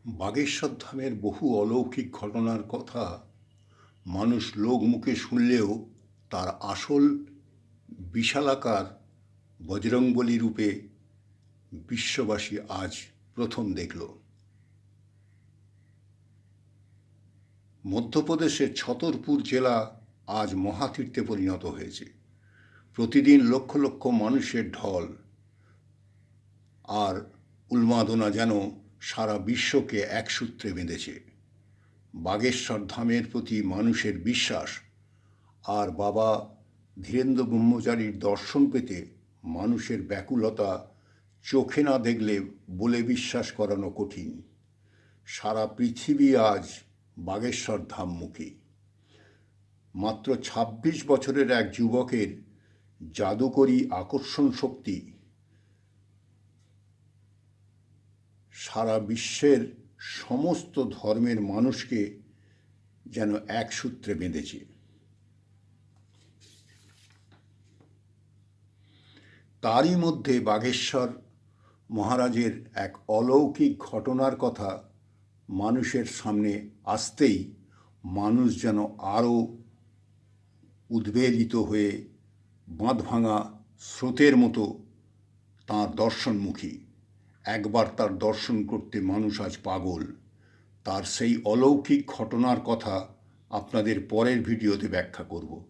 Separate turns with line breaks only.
বাগেশ্বর ধামের বহু অলৌকিক ঘটনার কথা মানুষ লোকমুখে শুনলেও তার আসল বিশালাকার বজরংবলী রূপে বিশ্ববাসী আজ প্রথম দেখল। মধ্যপ্রদেশের ছতরপুর জেলা আজ মহাতীর্থে পরিণত হয়েছে। প্রতিদিন লক্ষ লক্ষ মানুষের ঢল আর উন্মাদনা যেন সারা বিশ্বকে এক সূত্রে বেঁধেছে। বাগেশ্বর ধামের প্রতি মানুষের বিশ্বাস আর বাবা ধীরেন্দ্র ব্রহ্মচারীর দর্শন পেতে মানুষের ব্যাকুলতা চোখে না দেখলে বলে বিশ্বাস করানো কঠিন। সারা পৃথিবী আজ বাগেশ্বর ধামমুখী। মাত্র ২৬ বছরের এক যুবকের জাদুকরী আকর্ষণ শক্তি সারা বিশ্বের সমস্ত ধর্মের মানুষকে যেন এক সূত্রে বেঁধেছে। তারই মধ্যে বাগেশ্বর মহারাজের এক অলৌকিক ঘটনার কথা মানুষের সামনে আসতেই মানুষ যেন আরও উদ্বেলিত হয়ে বাঁধভাঙা স্রোতের মতো তাঁর দর্শনমুখী। একবার তার দর্শন করতে মানুষ আজ পাগল। তার সেই অলৌকিক ঘটনার কথা আপনাদের পরের ভিডিওতে ব্যাখ্যা করব।